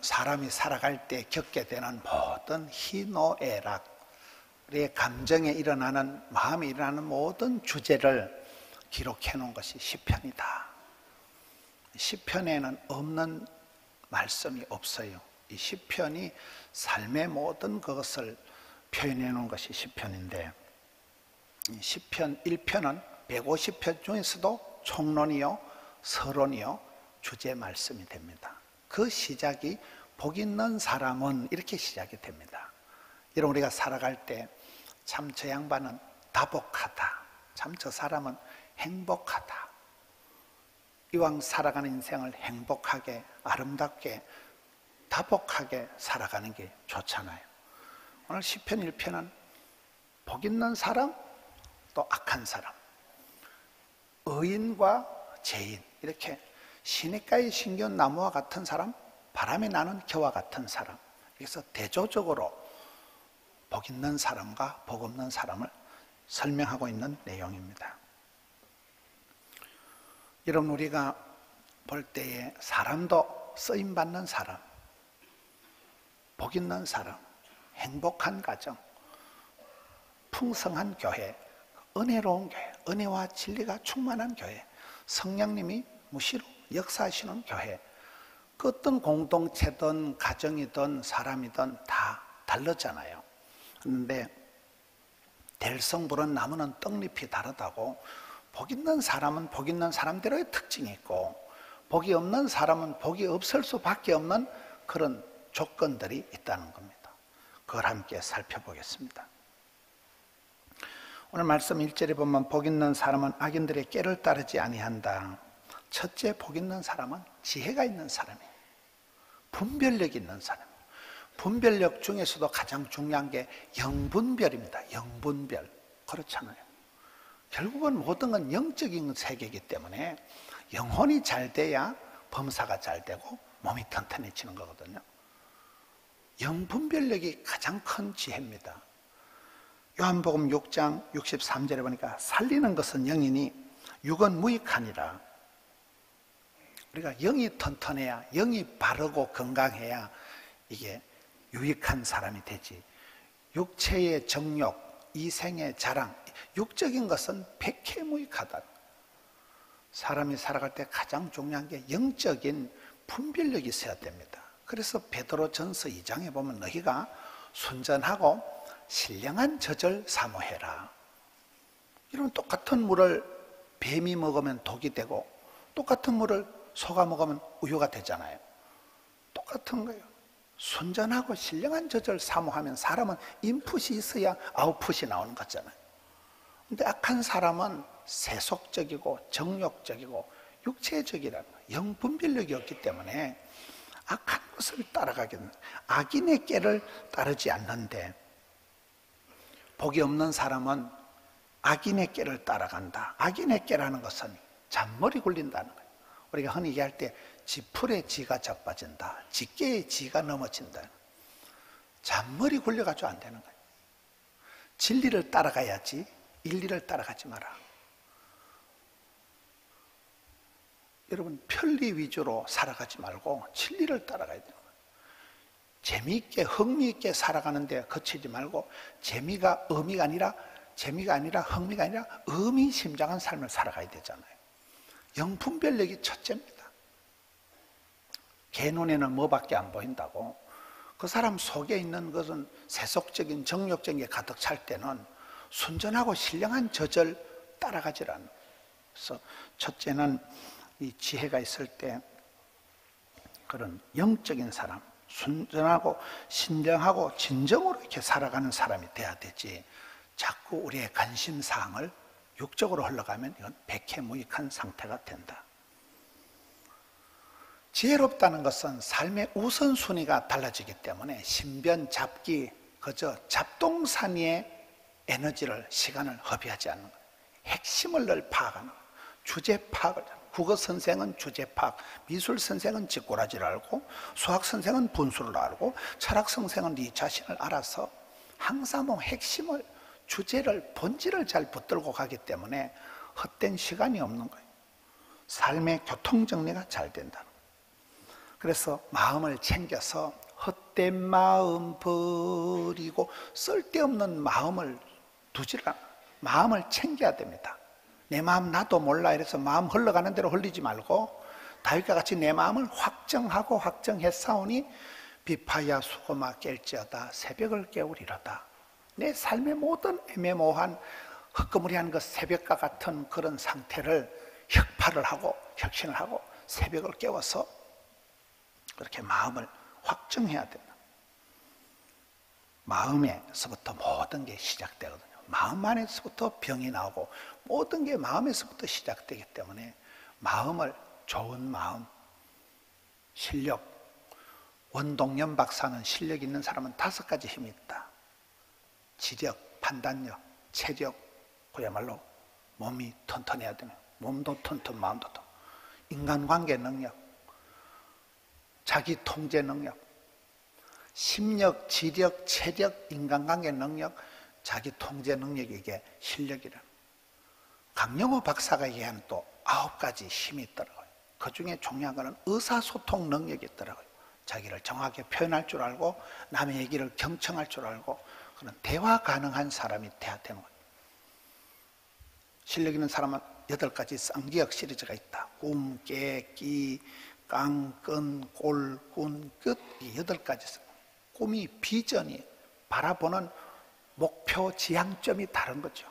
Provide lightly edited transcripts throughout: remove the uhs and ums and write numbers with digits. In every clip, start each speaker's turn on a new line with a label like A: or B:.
A: 사람이 살아갈 때 겪게 되는 모든 희노애락, 우리의 감정에 일어나는, 마음에 일어나는 모든 주제를 기록해 놓은 것이 시편이다. 시편에는 없는 말씀이 없어요. 이 시편이 삶의 모든 그것을 표현해 놓은 것이 시편인데, 시편 1편은 150편 중에서도 총론이요, 서론이요, 주제 말씀이 됩니다. 그 시작이 복 있는 사람은 이렇게 시작이 됩니다. 여러분, 우리가 살아갈 때 참 저 양반은 다복하다, 참 저 사람은 행복하다, 이왕 살아가는 인생을 행복하게, 아름답게, 다복하게 살아가는 게 좋잖아요. 오늘 시편 1편은 복 있는 사람, 또 악한 사람, 의인과 죄인, 이렇게 시냇가에 심겨온 나무와 같은 사람, 바람에 나는 겨와 같은 사람, 그래서 대조적으로 복 있는 사람과 복 없는 사람을 설명하고 있는 내용입니다. 여러분, 우리가 볼 때에 사람도 쓰임받는 사람, 복 있는 사람, 행복한 가정, 풍성한 교회, 은혜로운 교회, 은혜와 진리가 충만한 교회, 성령님이 무시로 역사하시는 교회, 그 어떤 공동체든 가정이든 사람이든 다 다르잖아요. 그런데 들성부른 나무는 떡잎이 다르다고, 복 있는 사람은 복 있는 사람대로의 특징이 있고, 복이 없는 사람은 복이 없을 수밖에 없는 그런 조건들이 있다는 겁니다. 그걸 함께 살펴보겠습니다. 오늘 말씀 1절에 보면 복 있는 사람은 악인들의 꾀를 따르지 아니한다. 첫째, 복 있는 사람은 지혜가 있는 사람이에요. 분별력이 있는 사람이에요. 분별력 중에서도 가장 중요한 게 영분별입니다. 영분별. 그렇잖아요. 결국은 모든 건 영적인 세계이기 때문에 영혼이 잘 돼야 범사가 잘 되고 몸이 튼튼해지는 거거든요. 영분별력이 가장 큰 지혜입니다. 요한복음 6장 63절에 보니까 살리는 것은 영이니 육은 무익하니라. 우리가 영이 튼튼해야, 영이 바르고 건강해야 이게 유익한 사람이 되지. 육체의 정욕, 이생의 자랑, 육적인 것은 백해무익하다. 사람이 살아갈 때 가장 중요한 게 영적인 분별력이 있어야 됩니다. 그래서 베드로전서 2장에 보면 너희가 순전하고 신령한 젖을 사모해라. 이런 똑같은 물을 뱀이 먹으면 독이 되고, 똑같은 물을 소가 먹으면 우유가 되잖아요. 똑같은 거예요. 순전하고 신령한 젖을 사모하면 사람은 인풋이 있어야 아웃풋이 나오는 거잖아요. 근데 악한 사람은 세속적이고 정욕적이고 육체적이라는 거예요. 영분별력이 없기 때문에 악한 것을 따라가게 됩니다. 악인의 꾀를 따르지 않는데, 복이 없는 사람은 악인의 꾀를 따라간다. 악인의 꾀라는 것은 잔머리 굴린다는 거예요. 우리가 흔히 얘기할 때 지풀에 지가 자빠진다, 지게에 지가 넘어진다. 잔머리 굴려가지고 안 되는 거예요. 진리를 따라가야지 인리를 따라가지 마라. 여러분, 편리 위주로 살아가지 말고 진리를 따라가야 돼요. 재미있게 흥미있게 살아가는데 거치지 말고, 재미가 아니라 흥미가 아니라 의미심장한 삶을 살아가야 되잖아요. 영분별력이 첫째입니다. 개 눈에는 뭐밖에 안 보인다고. 그 사람 속에 있는 것은 세속적인 정욕적인 게 가득 찰 때는 순전하고 신령한 젖을 따라가질 않아요. 그래서 첫째는 이 지혜가 있을 때 그런 영적인 사람, 순전하고 신령하고 진정으로 이렇게 살아가는 사람이 돼야 되지, 자꾸 우리의 관심사항을 육적으로 흘러가면 이건 백해무익한 상태가 된다. 지혜롭다는 것은 삶의 우선순위가 달라지기 때문에 신변, 잡기, 그저 잡동사니의 에너지를, 시간을 허비하지 않는 거예요. 핵심을 늘 파악하는 거예요. 주제 파악을. 국어 선생은 주제 파악, 미술 선생은 쥐꼬라지를 알고, 수학 선생은 분수를 알고, 철학 선생은 네 자신을 알아서 항상 핵심을, 주제를, 본질을 잘 붙들고 가기 때문에 헛된 시간이 없는 거예요. 삶의 교통정리가 잘 된다는 거예요. 그래서 마음을 챙겨서 헛된 마음 버리고 쓸데없는 마음을 두지라. 마음을 챙겨야 됩니다. 내 마음 나도 몰라 이래서 마음 흘러가는 대로 흘리지 말고 다윗과 같이 내 마음을 확정하고 확정했사오니 비파야 수고마 깰지어다 새벽을 깨우리로다. 내 삶의 모든 애매모호한 헛거무리한 그 새벽과 같은 그런 상태를 혁파를 하고 혁신을 하고 새벽을 깨워서 그렇게 마음을 확정해야 된다. 마음에서부터 모든 게 시작되거든요. 마음 안에서부터 병이 나오고 모든 게 마음에서부터 시작되기 때문에 마음을 좋은 마음, 실력, 원동연 박사는 실력 있는 사람은 5가지 힘이 있다. 지력, 판단력, 체력, 그야말로 몸이 튼튼해야 되는 몸도 튼튼, 마음도 튼튼. 인간관계 능력, 자기 통제 능력, 심력, 지력, 체력, 인간관계 능력, 자기 통제 능력이 이게 실력이라. 강영호 박사가 얘기하는 또 9가지 힘이 있더라고요. 그 중에 중요한 거는 의사소통 능력이 있더라고요. 자기를 정확하게 표현할 줄 알고 남의 얘기를 경청할 줄 알고 그런 대화 가능한 사람이 돼야 되는 거예요. 실력 있는 사람은 8가지 쌍기역 시리즈가 있다. 꿈, 깨, 끼, 깡, 끈, 골, 군, 끝. 이 8가지. 꿈이 비전이 바라보는 목표 지향점이 다른 거죠.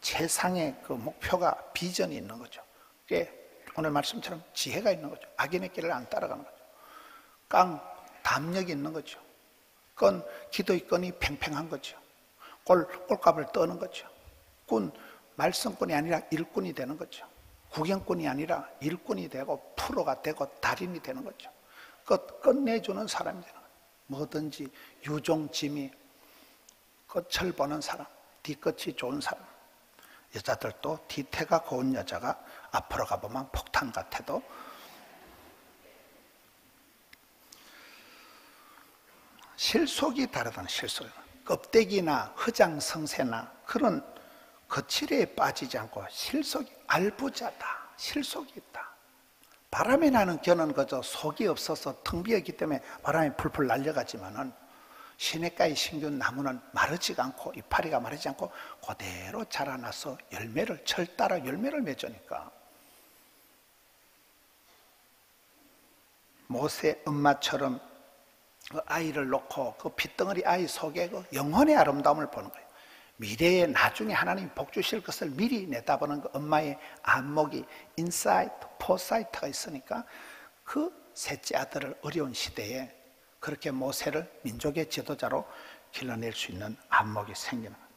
A: 최상의 그 목표가 비전이 있는 거죠. 그게 오늘 말씀처럼 지혜가 있는 거죠. 악인의 길을 안 따라가는 거죠. 깡, 담력이 있는 거죠. 끈, 기도의 끈이 팽팽한 거죠. 골, 꼴값을 떠는 거죠. 군, 말썽꾼이 아니라 일꾼이 되는 거죠. 구경꾼이 아니라 일꾼이 되고 프로가 되고 달인이 되는 거죠. 끝내주는 사람이 되는 거예요. 뭐든지 유종짐이 끝을 보는 사람, 뒤끝이 좋은 사람. 여자들도 뒤태가 고운 여자가 앞으로 가보면 폭탄 같아도 실속이 다르다는 실속. 껍데기나 허장성세나 그런 거칠에 빠지지 않고 실속이 알부자다. 실속이 있다. 바람이 나는 겨는 그저 속이 없어서 텅 비었기 때문에 바람이 풀풀 날려가지만은 시냇가의 신균 나무는 마르지가 않고 이파리가 마르지 않고 그대로 자라나서 열매를 철 따라 열매를 맺으니까 모세 엄마처럼 그 아이를 놓고 그 핏덩어리 아이 속에 그 영혼의 아름다움을 보는 거예요. 미래에 나중에 하나님이 복 주실 것을 미리 내다보는 그 엄마의 안목이 인사이트, 포사이트가 있으니까 그 셋째 아들을 어려운 시대에 그렇게 모세를 민족의 지도자로 길러낼 수 있는 안목이 생기는 거예요.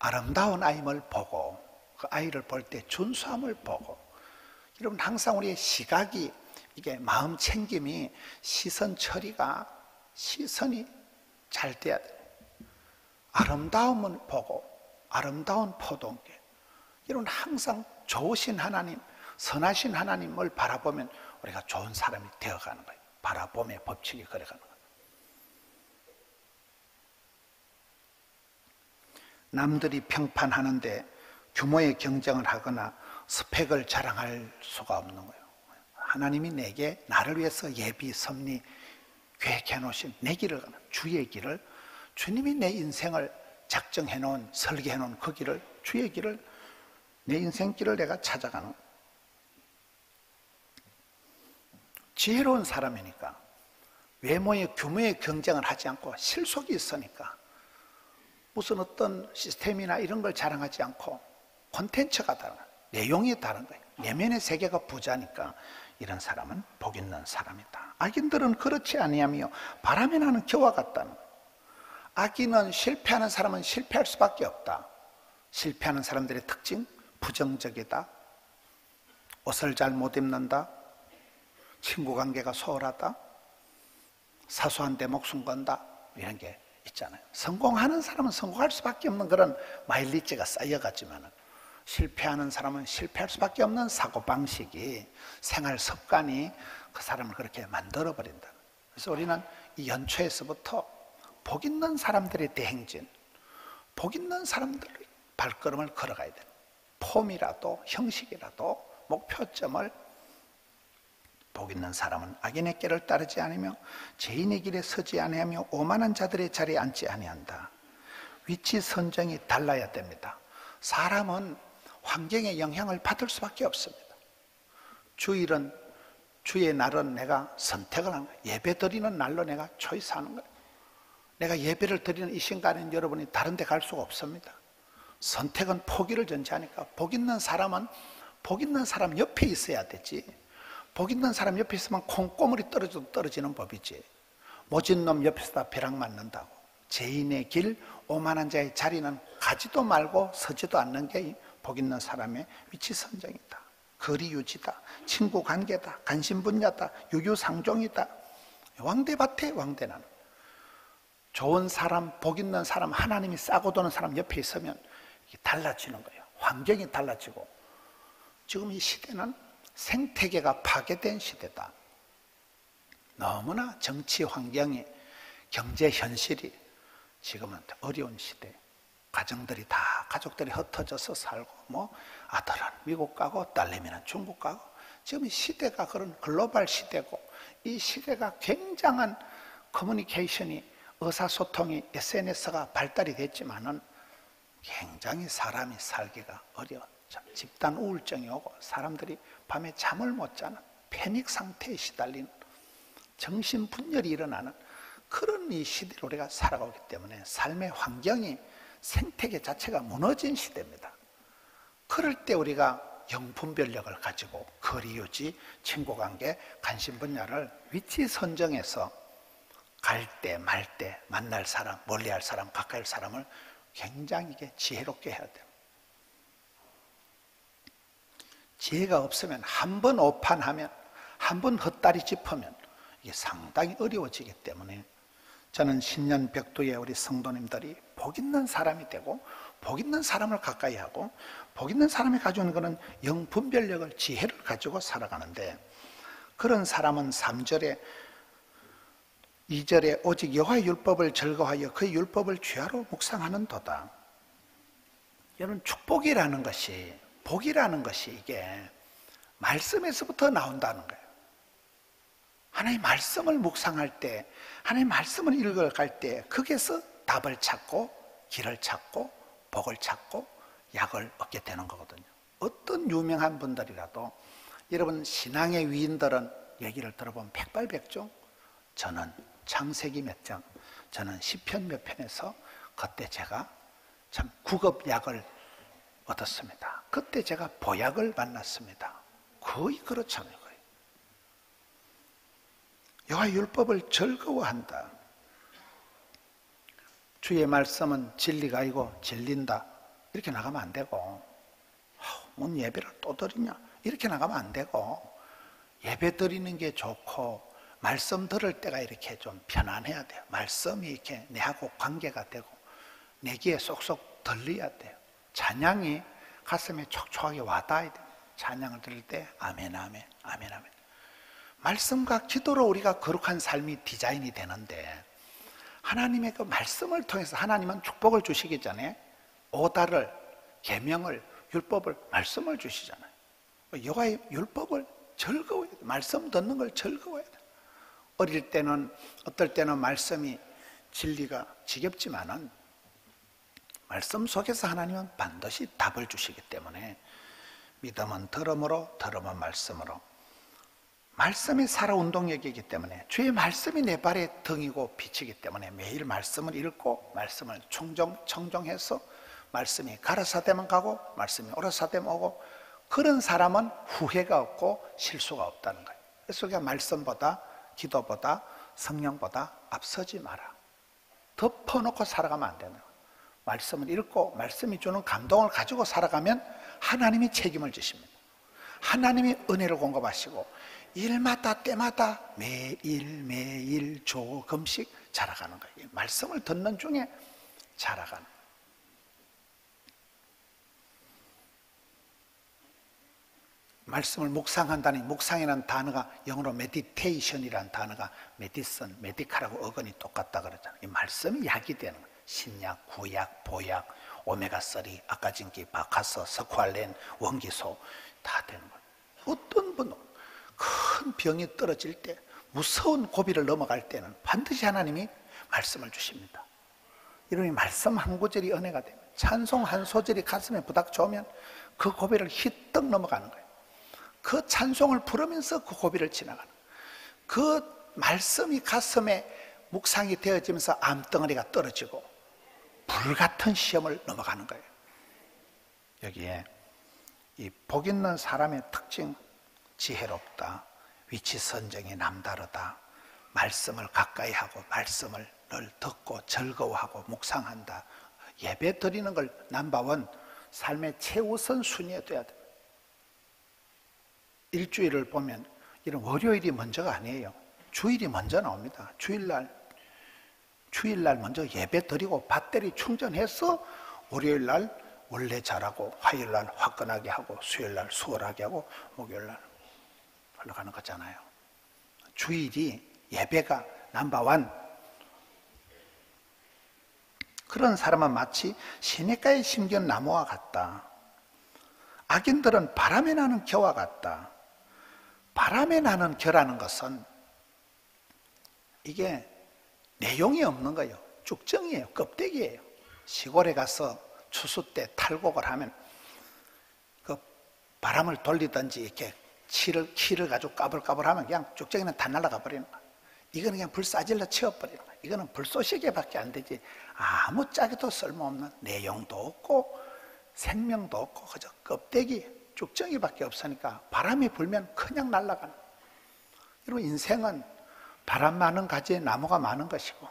A: 아름다운 아임을 보고 그 아이를 볼 때 준수함을 보고 여러분 항상 우리의 시각이 이게 마음 챙김이 시선 처리가 시선이 잘 돼야 돼요. 아름다움을 보고 아름다운 포도원길 여러분 항상 좋으신 하나님 선하신 하나님을 바라보면 우리가 좋은 사람이 되어가는 거예요. 바라봄의 법칙이 그래가는 거예요. 남들이 평판하는데 규모의 경쟁을 하거나 스펙을 자랑할 수가 없는 거예요. 하나님이 내게 나를 위해서 예비 섭리 계획해 놓으신 내 길을 가는 주의 길을 주님이 내 인생을 작정해 놓은 설계해 놓은 그 길을 주의 길을 내 인생 길을 내가 찾아가는 거예요. 지혜로운 사람이니까 외모의 규모의 경쟁을 하지 않고 실속이 있으니까 무슨 어떤 시스템이나 이런 걸 자랑하지 않고 콘텐츠가 다른 거예요. 내용이 다른 거예요. 내면의 세계가 부자니까 이런 사람은 복 있는 사람이다. 악인들은 그렇지 아니하며 바람이 나는 겨와 같다는 거예요. 악인은 실패하는 사람은 실패할 수밖에 없다. 실패하는 사람들의 특징 부정적이다. 옷을 잘 못 입는다. 친구 관계가 소홀하다. 사소한 데 목숨 건다. 이런 게 있잖아요. 성공하는 사람은 성공할 수밖에 없는 그런 마일리지가 쌓여가지만 실패하는 사람은 실패할 수밖에 없는 사고방식이 생활 습관이 그 사람을 그렇게 만들어버린다. 그래서 우리는 이 연초에서부터 복 있는 사람들의 대행진, 복 있는 사람들의 발걸음을 걸어가야 돼요. 폼이라도 형식이라도 목표점을 복 있는 사람은 악인의 길을 따르지 않으며 죄인의 길에 서지 아니하며 오만한 자들의 자리에 앉지 아니한다. 위치 선정이 달라야 됩니다. 사람은 환경의 영향을 받을 수밖에 없습니다. 주일은, 주의 날은 내가 선택을 한 거예요. 예배 드리는 날로 내가 초이스하는 거예요. 내가 예배를 드리는 이 순간에는 여러분이 다른 데 갈 수가 없습니다. 선택은 포기를 전제하니까 복 있는 사람은 복 있는 사람 옆에 있어야 되지. 복 있는 사람 옆에 있으면 콩고물이 떨어져도 떨어지는 법이지. 모진 놈 옆에서 다 벼락 맞는다고. 죄인의 길, 오만한 자의 자리는 가지도 말고 서지도 않는 게 복 있는 사람의 위치 선정이다. 거리 유지다. 친구 관계다. 관심 분야다. 유유상종이다. 왕대밭에 왕대나는. 좋은 사람, 복 있는 사람, 하나님이 싸고 도는 사람 옆에 있으면 이게 달라지는 거예요. 환경이 달라지고. 지금 이 시대는 생태계가 파괴된 시대다. 너무나 정치 환경이, 경제 현실이 지금은 어려운 시대. 가정들이 다, 가족들이 흩어져서 살고, 뭐 아들은 미국 가고 딸내미는 중국 가고. 지금 이 시대가 그런 글로벌 시대고, 이 시대가 굉장한 커뮤니케이션이, 의사소통이, SNS가 발달이 됐지만은 굉장히 사람이 살기가 어려워. 집단 우울증이 오고 사람들이 밤에 잠을 못 자는 패닉 상태에 시달리는, 정신분열이 일어나는 그런 이 시대를 우리가 살아가기 때문에 삶의 환경이, 생태계 자체가 무너진 시대입니다. 그럴 때 우리가 영분별력을 가지고 거리 유지, 친구관계, 관심 분야를 위치 선정해서 갈 때, 말 때, 만날 사람, 멀리할 사람, 가까이 할 사람을 굉장히 지혜롭게 해야 돼요. 지혜가 없으면 한 번 오판하면, 한 번 헛다리 짚으면 이게 상당히 어려워지기 때문에 저는 신년 벽두에 우리 성도님들이 복 있는 사람이 되고 복 있는 사람을 가까이 하고 복 있는 사람이 가지고 있는 것은 영분별력을, 지혜를 가지고 살아가는데, 그런 사람은 3절에 2절에 오직 여호와의 율법을 즐거워하여 그의 율법을 주야로 묵상하는 도다. 여러분, 축복이라는 것이, 복이라는 것이 이게 말씀에서부터 나온다는 거예요. 하나님의 말씀을 묵상할 때, 하나님의 말씀을 읽어갈 때 거기에서 답을 찾고 길을 찾고 복을 찾고 약을 얻게 되는 거거든요. 어떤 유명한 분들이라도, 여러분 신앙의 위인들은 얘기를 들어보면 백발백중, 저는 창세기 몇 장, 저는 시편 몇 편에서 그때 제가 참 구급약을 얻었습니다. 그때 제가 보약을 만났습니다. 거의 그렇잖아요. 여호와의 율법을 즐거워한다. 주의 말씀은 진리가 아니고 진린다. 이렇게 나가면 안 되고, 뭔 예배를 또 드리냐, 이렇게 나가면 안 되고, 예배 드리는 게 좋고 말씀 들을 때가 이렇게 좀 편안해야 돼요. 말씀이 이렇게 내하고 관계가 되고 내 귀에 쏙쏙 들려야 돼요. 찬양이 가슴에 촉촉하게 와닿아야 돼요. 찬양을 들을 때 아멘 아멘 아멘 아멘. 말씀과 기도로 우리가 거룩한 삶이 디자인이 되는데, 하나님의 그 말씀을 통해서 하나님은 축복을 주시기 전에 오다를, 계명을, 율법을, 말씀을 주시잖아요. 여호와의 율법을 즐거워해야 돼요. 말씀 듣는 걸 즐거워해야 돼요. 어릴 때는, 어떨 때는 말씀이 진리가 지겹지만은 말씀 속에서 하나님은 반드시 답을 주시기 때문에 믿음은 들음으로, 들음은 말씀으로. 말씀이 살아 운동력이기 때문에, 주의 말씀이 내 발의 등이고 빛이기 때문에 매일 말씀을 읽고 말씀을 청정해서 말씀이 가라사대면 가고 말씀이 오라사대면 오고, 그런 사람은 후회가 없고 실수가 없다는 거예요. 그래서 우리가 말씀보다, 기도보다, 성령보다 앞서지 마라. 덮어놓고 살아가면 안 되는 거예요. 말씀을 읽고 말씀이 주는 감동을 가지고 살아가면 하나님이 책임을 지십니다. 하나님이 은혜를 공급하시고 일마다 때마다 매일 조금씩 자라가는 거예요. 말씀을 듣는 중에 자라가는 거예요. 말씀을 묵상한다니, 묵상이라는 단어가 영어로 meditation이라는 단어가 medicine, medical하고 어근이 똑같다 그러잖아요. 이 말씀이 약이 되는 거예요. 신약, 구약, 보약, 오메가3, 아까진기, 바카스, 석활렌, 원기소 다 되는 거예요. 어떤 분은 큰 병이 떨어질 때, 무서운 고비를 넘어갈 때는 반드시 하나님이 말씀을 주십니다. 이러니 말씀 한 구절이 은혜가 됩니다. 찬송 한 소절이 가슴에 부닥쳐오면 그 고비를 휘떡 넘어가는 거예요. 그 찬송을 부르면서 그 고비를 지나가는 거예요. 그 말씀이 가슴에 묵상이 되어지면서 암덩어리가 떨어지고 불같은 시험을 넘어가는 거예요. 여기에 이 복 있는 사람의 특징, 지혜롭다, 위치 선정이 남다르다, 말씀을 가까이 하고 말씀을 늘 듣고 즐거워하고 묵상한다, 예배 드리는 걸 넘버원, 삶의 최우선 순위에 둬야 돼요. 일주일을 보면 이런 월요일이 먼저가 아니에요. 주일이 먼저 나옵니다. 주일날 먼저 예배 드리고 배터리 충전해서 월요일날 원래 잘하고, 화요일날 화끈하게 하고, 수요일날 수월하게 하고, 목요일날 흘러가는 거잖아요. 주일이 예배가 넘버원. 그런 사람은 마치 시냇가에 심겨진 나무와 같다. 악인들은 바람에 나는 겨와 같다. 바람에 나는 겨라는 것은 이게 내용이 없는 거예요. 쭉정이에요. 껍데기예요. 시골에 가서 추수 때 탈곡을 하면 그 바람을 돌리든지 이렇게 키를 가지고 까불까불하면 그냥 쭉정이는 다 날아가 버리는 거예요. 이거는 그냥 불사질러 치워버리는 거예요. 이거는 불쏘시개밖에 안 되지 아무 짝에도 쓸모없는, 내용도 없고 생명도 없고 그저 껍데기 쭉정이밖에 없으니까 바람이 불면 그냥 날아가는 거예요. 여러분, 인생은 바람 많은 가지에 나무가 많은 것이고,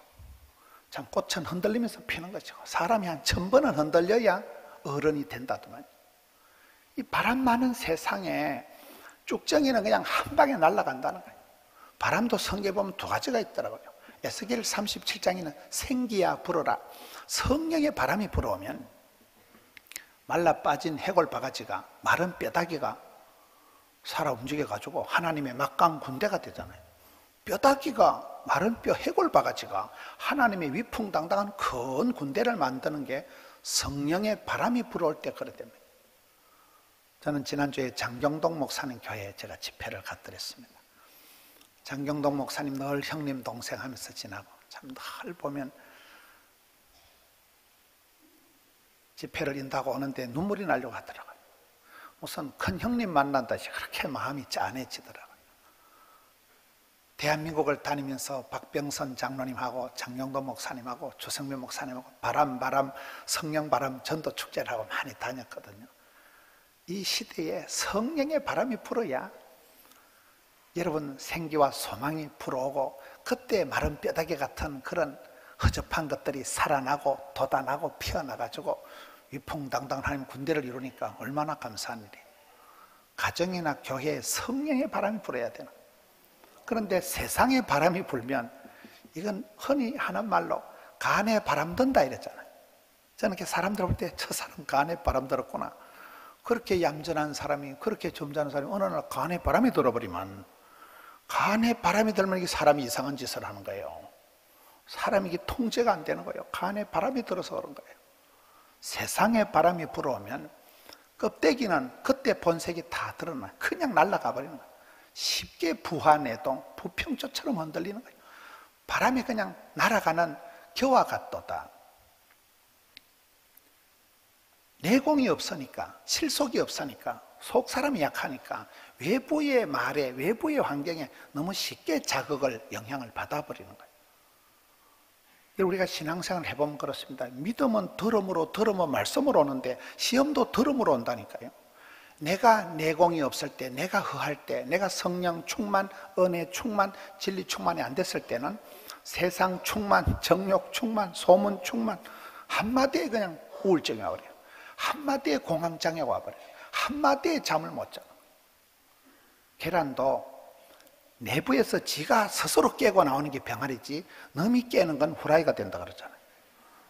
A: 참 꽃은 흔들리면서 피는 것이고, 사람이 한 1000번은 흔들려야 어른이 된다더만. 이 바람 많은 세상에 쭉정이는 그냥 한 방에 날아간다는 거예요. 바람도 성경에 보면 두 가지가 있더라고요. 에스겔 37장에는 생기야 불어라. 성령의 바람이 불어오면 말라 빠진 해골 바가지가, 마른 뼈다귀가 살아 움직여가지고 하나님의 막강 군대가 되잖아요. 뼈다귀가, 마른 뼈 해골 바가지가 하나님의 위풍당당한 큰 군대를 만드는 게 성령의 바람이 불어올 때 그랬답니다. 저는 지난주에 장경동 목사님 교회에 제가 집회를 갔더랬습니다. 장경동 목사님 늘 형님 동생 하면서 지나고, 참 늘 보면 집회를 인다고 오는데 눈물이 나려고 하더라고요. 무슨 큰 형님 만난다시 그렇게 마음이 짠해지더라고요. 대한민국을 다니면서 박병선 장로님하고 장경도 목사님하고 조성면 목사님하고 바람 성령 바람 전도 축제를 하고 많이 다녔거든요. 이 시대에 성령의 바람이 불어야 여러분 생기와 소망이 불어오고, 그때 마른 뼈다귀 같은 그런 허접한 것들이 살아나고 돋아나고 피어나가지고 위풍당당한 하나님 군대를 이루니까 얼마나 감사한 일이에요. 가정이나 교회에 성령의 바람이 불어야 되는. 그런데 세상의 바람이 불면 이건 흔히 하는 말로 간에 바람 든다 이랬잖아요. 저는 이렇게 사람들 볼 때 저 사람 간에 바람 들었구나. 그렇게 얌전한 사람이, 그렇게 점잖은 사람이 어느 날 간에 바람이 들어버리면, 간에 바람이 들면 이게 사람이 이상한 짓을 하는 거예요. 사람이 이게 통제가 안 되는 거예요. 간에 바람이 들어서 그런 거예요. 세상에 바람이 불어오면 껍데기는 그때 본색이 다 드러나 그냥 날아가 버리는 거예요. 쉽게 부하내동, 부평초처럼 흔들리는 거예요. 바람이 그냥 날아가는 겨와 같도다. 내공이 없으니까, 실속이 없으니까, 속 사람이 약하니까 외부의 말에, 외부의 환경에 너무 쉽게 자극을, 영향을 받아버리는 거예요. 우리가 신앙생활을 해보면 그렇습니다. 믿음은 들음으로, 들음은 말씀으로 오는데 시험도 들음으로 온다니까요. 내가 내공이 없을 때, 내가 허할 때, 내가 성령 충만, 은혜 충만, 진리 충만이 안 됐을 때는 세상 충만, 정욕 충만, 소문 충만, 한마디에 그냥 우울증이 와버려요. 한마디에 공황장애가 와버려요. 한마디에 잠을 못 자요. 계란도 내부에서 지가 스스로 깨고 나오는 게 병아리지, 남이 깨는 건 후라이가 된다 그러잖아요.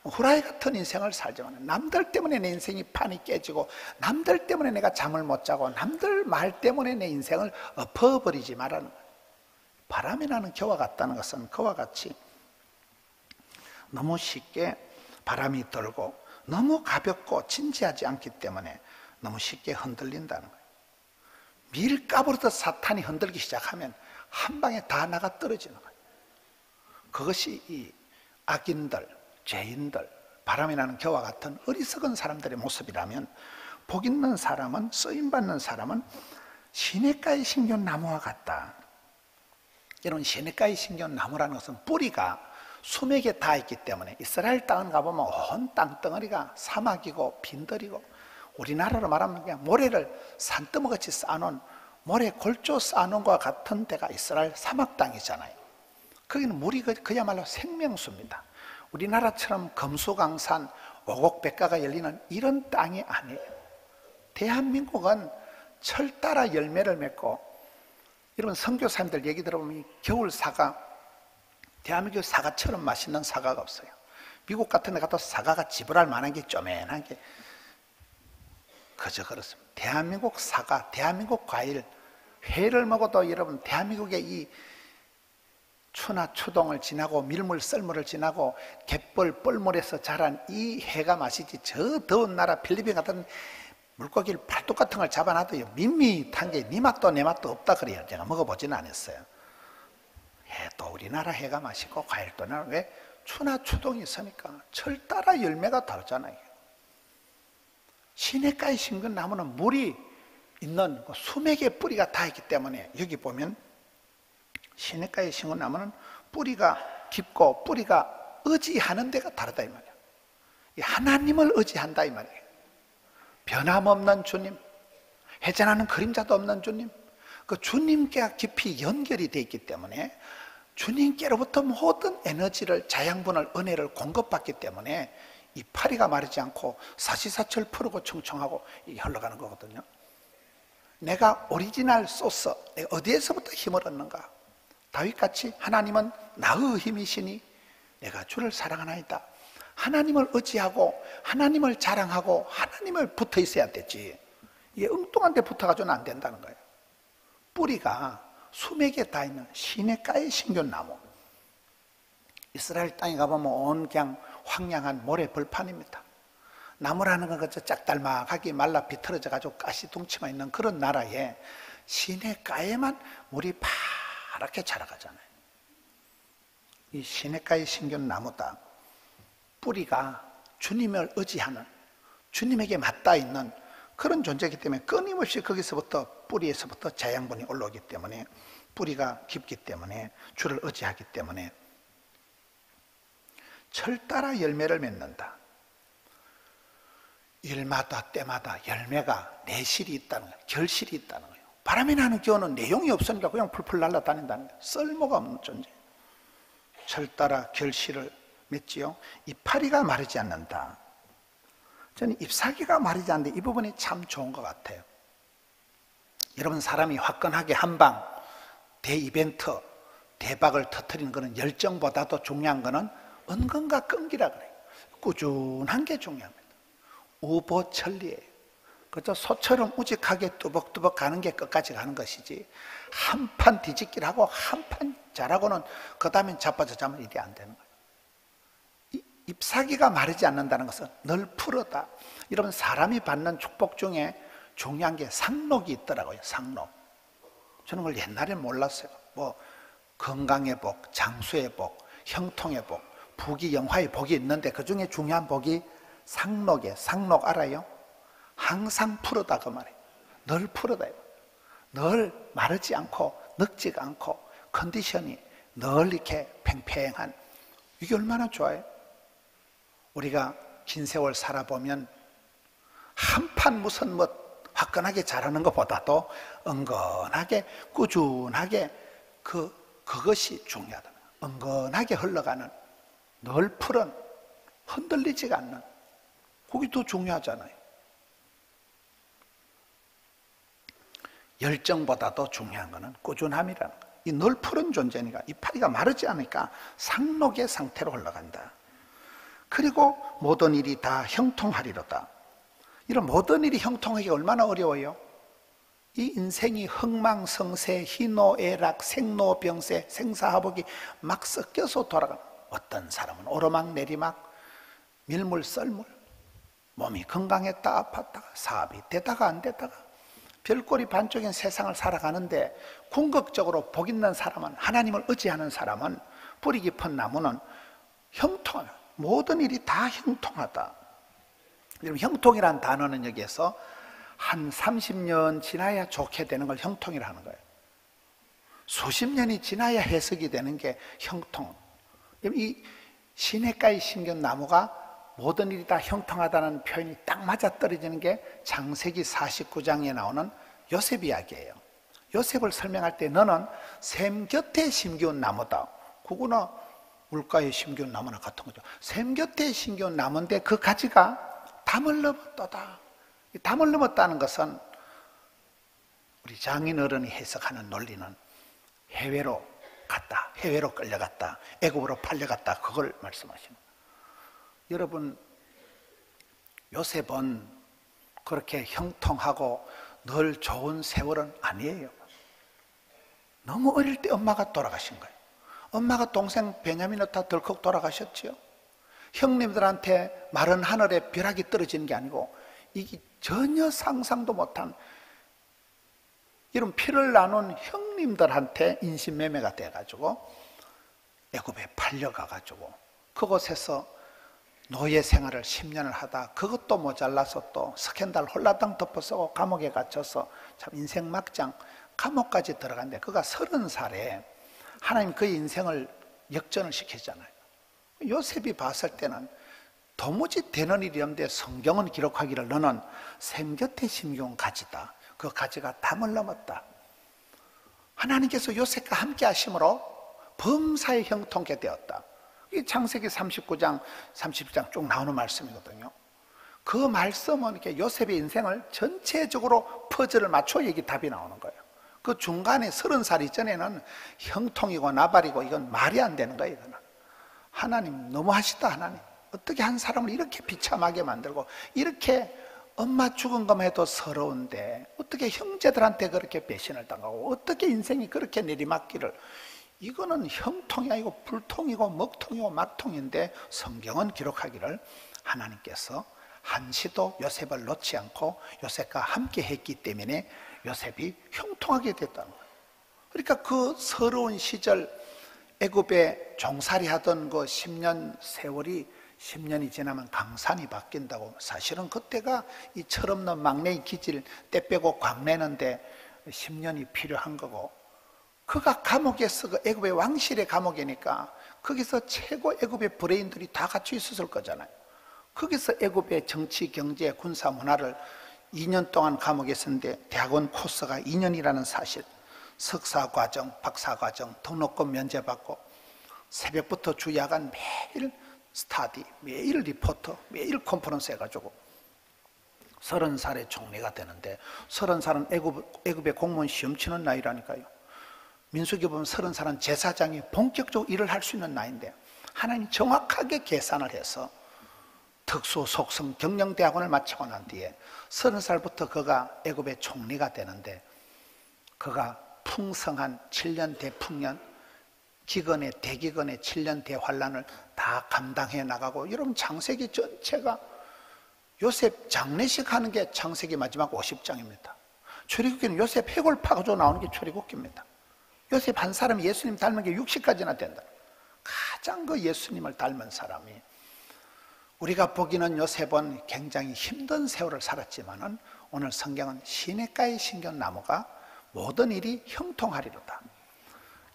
A: 후라이 같은 인생을 살지만 남들 때문에 내 인생이 판이 깨지고, 남들 때문에 내가 잠을 못 자고, 남들 말 때문에 내 인생을 엎어버리지 말라는 거예요. 바람이 나는 겨와 같다는 것은 그와 같이 너무 쉽게 바람이 들고 너무 가볍고 진지하지 않기 때문에 너무 쉽게 흔들린다는 거예요. 밀가부르듯 사탄이 흔들기 시작하면 한 방에 다 나가 떨어지는 거예요. 그것이 이 악인들, 죄인들, 바람이 나는 겨와 같은 어리석은 사람들의 모습이라면, 복 있는 사람은, 쓰임받는 사람은 시냇가에 심겨온 나무와 같다. 여러분, 시냇가에 심겨온 나무라는 것은 뿌리가 수맥에 닿아 있기 때문에, 이스라엘 땅을 가보면 온 땅덩어리가 사막이고 빈들이고, 우리나라로 말하면 그냥 모래를 산더미같이 쌓아놓은, 모래 골조 쌓아놓은 것과 같은 데가 이스라엘 사막 땅이잖아요. 거기는 물이 그야말로 생명수입니다. 우리나라처럼 금수강산, 오곡백과가 열리는 이런 땅이 아니에요. 대한민국은 철 따라 열매를 맺고, 여러분 선교사님들 얘기 들어보면 겨울 사과, 대한민국 사과처럼 맛있는 사과가 없어요. 미국 같은 데 가도 사과가 지불할 만한 게 쪼맨한 게 그저 그렇습니다. 대한민국 사과, 대한민국 과일, 회를 먹어도 여러분 대한민국의 이 추나 추동을 지나고 밀물 썰물을 지나고 갯벌 뻘물에서 자란 이 회가 맛이지, 저 더운 나라 필리핀 같은 물고기를 팔뚝 같은 걸 잡아놔도요 밋밋한 게 니 맛도 내 맛도 없다 그래요. 제가 먹어보지는 않았어요. 해도 우리나라 해가 맛있고 과일도 나는, 왜? 추나 추동이 있으니까. 철 따라 열매가 다르잖아요. 시냇가에 심은 나무는 물이 있는 수맥의 뿌리가 다 있기 때문에, 여기 보면 시냇가에 심은 나무는 뿌리가 깊고 뿌리가 의지하는 데가 다르다 이 말이에요. 하나님을 의지한다 이 말이에요. 변함없는 주님, 해전하는 그림자도 없는 주님, 그 주님께 깊이 연결이 되어 있기 때문에 주님께로부터 모든 에너지를, 자양분을, 은혜를 공급받기 때문에 이 파리가 마르지 않고 사시사철 푸르고 청청하고 이게 흘러가는 거거든요. 내가 오리지널 소스, 내가 어디에서부터 힘을 얻는가? 다윗같이 하나님은 나의 힘이시니 내가 주를 사랑하나이다. 하나님을 의지하고 하나님을 자랑하고 하나님을 붙어 있어야 되지. 이게 엉뚱한 데 붙어가지고는 안 된다는 거예요. 뿌리가 수맥에 닿아 있는 시냇가에 심겨온 나무. 이스라엘 땅에 가보면 온 그냥 황량한 모래 벌판입니다. 나무라는 건 그저 짝달막하게 말라 비틀어져 가지고 가시둥치만 있는 그런 나라에 시냇가에만 물이 파랗게 자라가잖아요. 이 시냇가에 심겨온 나무다. 뿌리가 주님을 의지하는, 주님에게 맞닿아 있는 그런 존재이기 때문에 끊임없이 거기서부터, 뿌리에서부터 자양분이 올라오기 때문에, 뿌리가 깊기 때문에, 주를 의지하기 때문에 철 따라 열매를 맺는다. 일마다 때마다 열매가 내실이 있다는 거예요. 결실이 있다는 거예요. 바람이 나는 기운은 내용이 없으니까 그냥 풀풀 날아다닌다는 거예요. 쓸모가 없는 존재. 철 따라 결실을 맺지요. 이파리가 마르지 않는다. 저는 잎사귀가 마르지 않는데 이 부분이 참 좋은 것 같아요. 여러분, 사람이 화끈하게 한방 대이벤트, 대박을 터뜨리는 것은 열정보다도 중요한 것은 은근과 끈기라 그래요. 꾸준한 게 중요합니다. 우보천리예요. 그저 소처럼 우직하게 뚜벅뚜벅 가는 게 끝까지 가는 것이지, 한 판 뒤집기를 하고 한 판 잘하고는 그 다음엔 자빠져 자면 일이 안 되는 거예요. 잎사귀가 마르지 않는다는 것은 늘 푸르다. 여러분, 사람이 받는 축복 중에 중요한 게 상록이 있더라고요. 상록. 저는 그걸 옛날에 몰랐어요. 뭐 건강의 복, 장수의 복, 형통의 복, 부귀영화의 복이 있는데 그 중에 중요한 복이 상록이에요. 상록 알아요? 항상 푸르다 그 말이에요. 늘 푸르다. 늘 마르지 않고 늙지가 않고 컨디션이 늘 이렇게 팽팽한, 이게 얼마나 좋아요. 우리가 긴 세월 살아보면 한판 무슨 뭐 화끈하게 자라는 것보다도 은근하게 꾸준하게 그것이 중요하다. 은근하게 흘러가는, 늘 푸른, 흔들리지가 않는, 그게 더 중요하잖아요. 열정보다도 중요한 것은 꾸준함이라는 거예요. 이 늘 푸른 존재니까, 이 파리가 마르지 않으니까 상록의 상태로 흘러간다. 그리고 모든 일이 다 형통하리로다. 이런 모든 일이 형통하기가 얼마나 어려워요. 이 인생이 흥망성쇠, 희노애락, 생로병세, 생사화복이 막 섞여서 돌아가는, 어떤 사람은 오르막 내리막, 밀물 썰물, 몸이 건강했다 아팠다가, 사업이 되다가 안 되다가, 별꼴이 반쪽인 세상을 살아가는데 궁극적으로 복 있는 사람은, 하나님을 의지하는 사람은, 뿌리 깊은 나무는 형통, 모든 일이 다 형통하다. 형통이라는 단어는 여기에서 한 30년 지나야 좋게 되는 걸 형통이라 하는 거예요. 수십 년이 지나야 해석이 되는 게 형통. 이 시냇가에 심긴 나무가 모든 일이 다 형통하다는 표현이 딱 맞아떨어지는 게 창세기 49장에 나오는 요셉 이야기예요. 요셉을 설명할 때 너는 샘 곁에 심기운 나무다. 그거나 물가에 심기운 나무나 같은 거죠. 샘 곁에 심기운 나무인데 그 가지가 담을 넘었다. 담을 넘었다는 것은 우리 장인 어른이 해석하는 논리는 해외로 갔다, 해외로 끌려갔다, 애굽으로 팔려갔다, 그걸 말씀하시는 거예요. 여러분, 요셉은 그렇게 형통하고 늘 좋은 세월은 아니에요. 너무 어릴 때 엄마가 돌아가신 거예요. 엄마가 동생 베냐민 넣다 덜컥 돌아가셨지요. 형님들한테 마른 하늘에 벼락이 떨어지는 게 아니고 이게 전혀 상상도 못한 이런 피를 나눈 형님들한테 인신매매가 돼가지고 애굽에 팔려가가지고 그곳에서 노예 생활을 10년을 하다 그것도 모자라서 또 스캔들 홀라당 덮어쓰고 감옥에 갇혀서 참 인생 막장 감옥까지 들어갔는데 그가 30살에 하나님 그의 인생을 역전을 시키잖아요. 요셉이 봤을 때는 도무지 되는 일이 없는데 성경은 기록하기를 너는 샘 곁에 심겨온 가지다. 그 가지가 담을 넘었다. 하나님께서 요셉과 함께 하심으로 범사에 형통케 되었다. 이 창세기 39장, 30장 쭉 나오는 말씀이거든요. 그 말씀은 이렇게 요셉의 인생을 전체적으로 퍼즐을 맞춰 여기 답이 나오는 거예요. 그 중간에 30살 이전에는 형통이고 나발이고 이건 말이 안 되는 거예요. 이거는. 하나님 너무하시다. 하나님 어떻게 한 사람을 이렇게 비참하게 만들고 이렇게 엄마 죽은 것만 해도 서러운데 어떻게 형제들한테 그렇게 배신을 당하고 어떻게 인생이 그렇게 내리막기를, 이거는 형통이 아니고 불통이고 먹통이고 막통인데 성경은 기록하기를 하나님께서 한시도 요셉을 놓지 않고 요셉과 함께 했기 때문에 요셉이 형통하게 됐다는 거예요. 그러니까 그 서러운 시절 애굽에 종살이 하던 그 10년 세월이 10년이 지나면 강산이 바뀐다고. 사실은 그때가 이 철없는 막내의 기질 때 빼고 광내는데 10년이 필요한 거고, 그가 감옥에서 그 애굽의 왕실의 감옥이니까 거기서 최고 애굽의 브레인들이 다 같이 있었을 거잖아요. 거기서 애굽의 정치, 경제, 군사, 문화를 2년 동안 감옥에 있었는데 대학원 코스가 2년이라는 사실, 석사과정, 박사과정, 등록금 면제받고 새벽부터 주야간 매일 스타디, 매일 리포터, 매일 컨퍼런스 해가지고 30살에 총리가 되는데 30살은 애굽의 공무원 시험 치는 나이라니까요. 민수기 보면 30살은 제사장이 본격적으로 일을 할 수 있는 나이인데 하나님 정확하게 계산을 해서 특수 속성 경영대학원을 마치고 난 뒤에 30살부터 그가 애굽의 총리가 되는데 그가 풍성한 7년 대풍년, 기근의 대기근의 7년 대환란을 다 감당해 나가고, 여러분 창세기 전체가 요셉 장례식 하는 게 창세기 마지막 50장입니다. 출애굽기는 요셉 해골 파가지고 나오는 게 출애굽기입니다. 요셉 한 사람이 예수님 닮은 게 60까지나 된다. 가장 그 예수님을 닮은 사람이, 우리가 보기는 요셉은 굉장히 힘든 세월을 살았지만은 오늘 성경은 시냇가에 심긴 나무가 모든 일이 형통하리로다.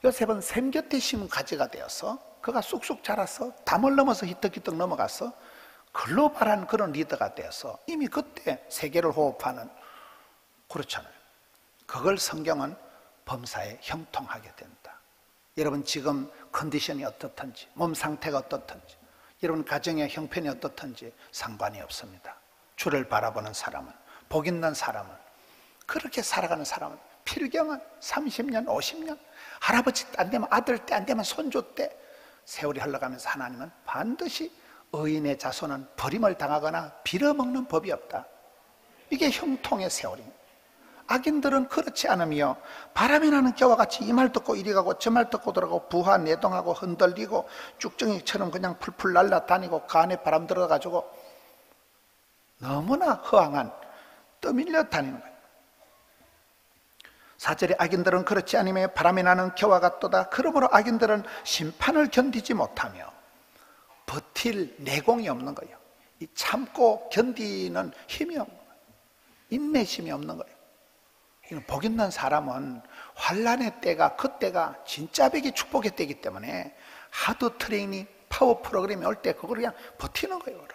A: 요셉은 샘 곁에 심은 가지가 되어서 그가 쑥쑥 자라서 담을 넘어서 히떡히떡 넘어가서 글로벌한 그런 리더가 되어서 이미 그때 세계를 호흡하는, 그렇잖아요. 그걸 성경은 범사에 형통하게 된다. 여러분 지금 컨디션이 어떻든지, 몸 상태가 어떻든지, 여러분 가정의 형편이 어떻든지 상관이 없습니다. 주를 바라보는 사람은, 복 있는 사람은, 그렇게 살아가는 사람은 필경은 30년, 50년, 할아버지 때 안 되면 아들 때 안 되면 손주 때 세월이 흘러가면서 하나님은 반드시 의인의 자손은 버림을 당하거나 빌어먹는 법이 없다. 이게 형통의 세월입니다. 악인들은 그렇지 않으며 바람이 나는 겨와 같이 이 말 듣고 이리 가고 저 말 듣고 돌아가고 부하 내동하고 흔들리고 쭉정이처럼 그냥 풀풀 날아다니고 그 안에 바람 들어가지고 너무나 허황한 떠밀려 다니는 거예요. 4절에 악인들은 그렇지 않으며 바람이 나는 겨와 같도다. 그러므로 악인들은 심판을 견디지 못하며 버틸 내공이 없는 거예요. 이 참고 견디는 힘이 없는 거예요. 인내심이 없는 거예요. 복 있는 사람은 환난의 때가, 그때가 진짜 백이 축복의 때이기 때문에 하드 트레이닝 파워 프로그램이 올 때 그걸 그냥 버티는 거예요.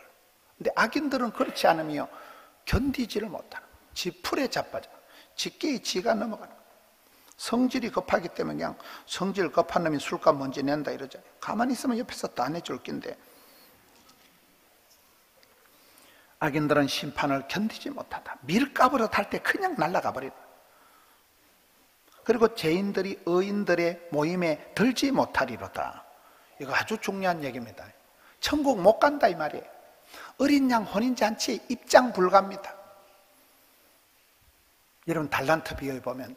A: 근데 악인들은 그렇지 않으며 견디지를 못하는 거예요. 지 풀에 자빠져 지끼에 지가 넘어가는 거예요. 성질이 급하기 때문에 그냥 성질 급한 놈이 술값 먼저 낸다 이러잖아요. 가만히 있으면 옆에서 다 내줄 낀데, 악인들은 심판을 견디지 못하다. 밀가부로 탈 때 그냥 날아가 버린다. 그리고 죄인들이 의인들의 모임에 들지 못하리로다. 이거 아주 중요한 얘기입니다. 천국 못 간다 이 말이에요. 어린 양 혼인잔치에 입장 불가입니다. 여러분 달란트 비유에 보면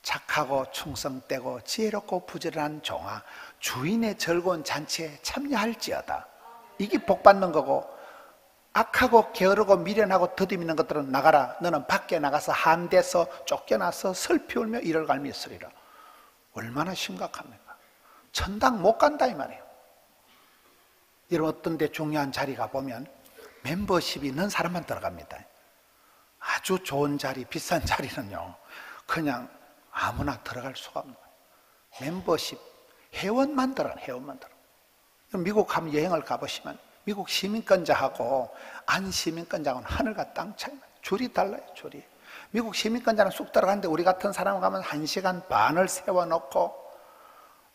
A: 착하고 충성되고 지혜롭고 부지런한 종아 주인의 즐거운 잔치에 참여할지어다. 이게 복 받는 거고, 악하고 게으르고 미련하고 더듬이는 것들은 나가라. 너는 밖에 나가서 한대서 쫓겨나서 슬피 울며 이를 갈미 있으리라. 얼마나 심각합니까? 천당 못 간다 이 말이에요. 여러분 어떤 데 중요한 자리 가보면 멤버십이 있는 사람만 들어갑니다. 아주 좋은 자리, 비싼 자리는요 그냥 아무나 들어갈 수가 없는 거예요. 멤버십, 회원만 들어가요. 회원만 들어가요. 미국 가면 여행을 가보시면 미국 시민권자하고 안 시민권자하고는 하늘과 땅 차이 나요. 줄이 달라요. 줄이. 미국 시민권자는 쑥 들어가는데 우리 같은 사람 가면 1시간 반을 세워놓고,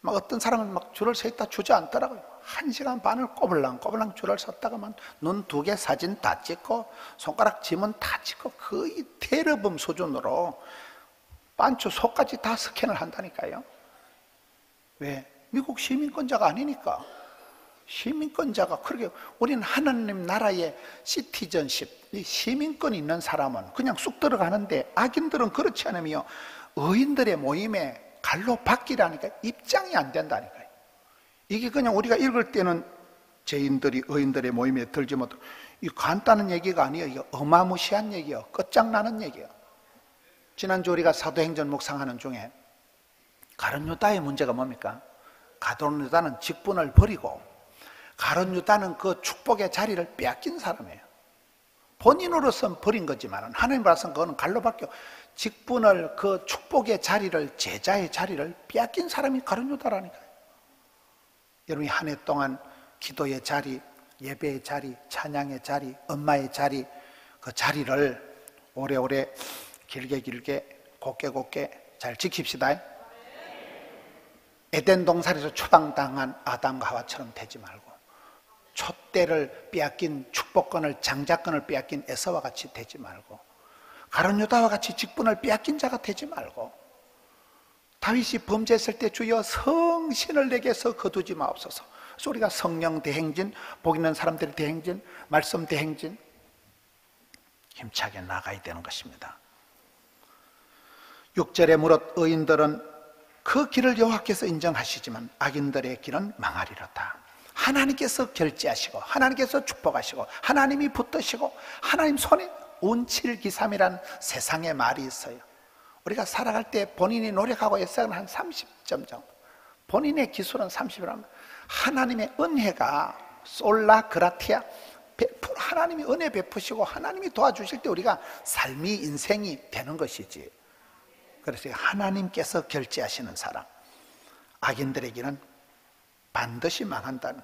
A: 막 어떤 사람은 막 줄을 서 있다 주저앉더라고요. 1시간 반을 꼬불랑꼬불랑 줄을 섰다가만 눈 2개 사진 다 찍고 손가락 지문 다 찍고 거의 테러범 수준으로 반추 속까지 다 스캔을 한다니까요. 왜? 미국 시민권자가 아니니까. 시민권자가 그렇게, 우리는 하나님 나라의 시티즌십, 시민권이 있는 사람은 그냥 쑥 들어가는데, 악인들은 그렇지 않으며 의인들의 모임에 갈로 바뀌라니까 입장이 안 된다니까요. 이게 그냥 우리가 읽을 때는 죄인들이 의인들의 모임에 들지 못하고, 이 간단한 얘기가 아니에요. 이게 어마무시한 얘기예요. 끝장나는 얘기예요. 지난주 우리가 사도행전 묵상하는 중에 가룟 유다의 문제가 뭡니까? 가룟 유다는 직분을 버리고 가룟 유다는 그 축복의 자리를 빼앗긴 사람이에요. 본인으로서는 버린 거지만 하나님으로서는 그거는 갈로 바뀌어 직분을, 그 축복의 자리를, 제자의 자리를 빼앗긴 사람이 가룟 유다라니까요. 여러분이 한 해 동안 기도의 자리, 예배의 자리, 찬양의 자리, 엄마의 자리, 그 자리를 오래오래 길게 곱게 잘 지킵시다. 에덴 동산에서 추방당한 아담과 하와처럼 되지 말고, 촛대를 빼앗긴, 축복권을, 장자권을 빼앗긴 에서와 같이 되지 말고, 가룟 유다와 같이 직분을 빼앗긴 자가 되지 말고, 다윗이 범죄했을 때 주여 성신을 내게서 거두지 마옵소서. 그래서 우리가 성령 대행진, 복 있는 사람들의 대행진, 말씀 대행진 힘차게 나가야 되는 것입니다. 6절에 무릇 의인들은 그 길을 여호와께서 인정하시지만 악인들의 길은 망하리로다. 하나님께서 결제하시고 하나님께서 축복하시고 하나님이 붙드시고 하나님 손에 운칠기삼이라는 세상의 말이 있어요. 우리가 살아갈 때 본인이 노력하고 애쓰는 한 30점 정도, 본인의 기술은 30이라면 하나님의 은혜가 솔라 그라티아, 하나님이 은혜 베푸시고 하나님이 도와주실 때 우리가 삶이, 인생이 되는 것이지. 그래서 하나님께서 결제하시는 사람, 악인들에게는 반드시 망한다는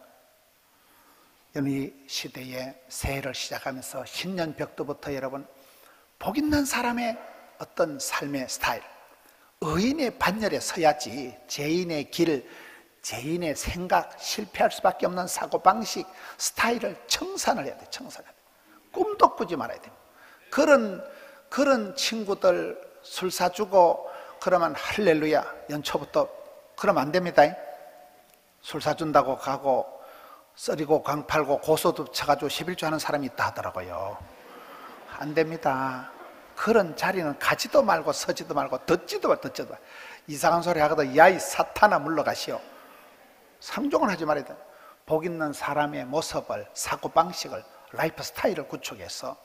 A: 거예요. 이 시대에 새해를 시작하면서 신년 벽두부터 여러분, 복 있는 사람의 어떤 삶의 스타일, 의인의 반열에 서야지 죄인의 길, 죄인의 생각, 실패할 수밖에 없는 사고방식, 스타일을 청산을 해야 돼. 청산해야 돼. 꿈도 꾸지 말아야 돼. 그런 친구들 술 사주고 그러면 할렐루야, 연초부터 그러면 안 됩니다. 술 사준다고 가고 썰이고 광 팔고 고소도 쳐가지고 11조 하는 사람이 있다 하더라고요. 안 됩니다. 그런 자리는 가지도 말고 서지도 말고 듣지도 말고 이상한 소리 하거든. 야이 사탄아 물러가시오. 상종을 하지 말아야 돼. 복 있는 사람의 모습을, 사고방식을, 라이프 스타일을 구축해서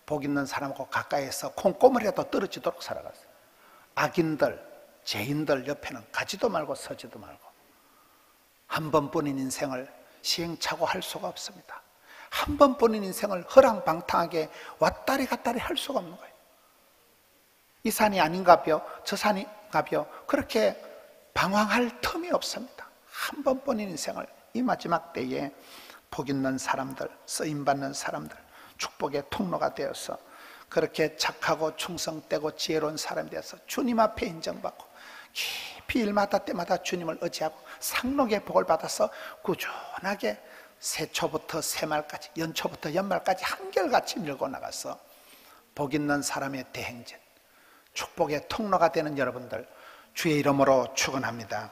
A: 복 있는 사람하고 가까이에서 콩고물이라도 떨어지도록 살아갔어요. 악인들, 죄인들 옆에는 가지도 말고 서지도 말고 한 번뿐인 인생을 시행착오할 수가 없습니다. 한 번뿐인 인생을 허랑방탕하게 왔다리 갔다리 할 수가 없는 거예요. 이 산이 아닌가벼, 저 산인가벼, 그렇게 방황할 틈이 없습니다. 한 번뿐인 인생을 이 마지막 때에 복 있는 사람들, 쓰임받는 사람들, 축복의 통로가 되어서 그렇게 착하고 충성되고 지혜로운 사람이 되어서 주님 앞에 인정받고 깊이 일마다 때마다 주님을 의지하고 상록의 복을 받아서 꾸준하게 새초부터 새말까지, 연초부터 연말까지 한결같이 밀고 나가서 복 있는 사람의 대행진, 축복의 통로가 되는 여러분들 주의 이름으로 축원합니다.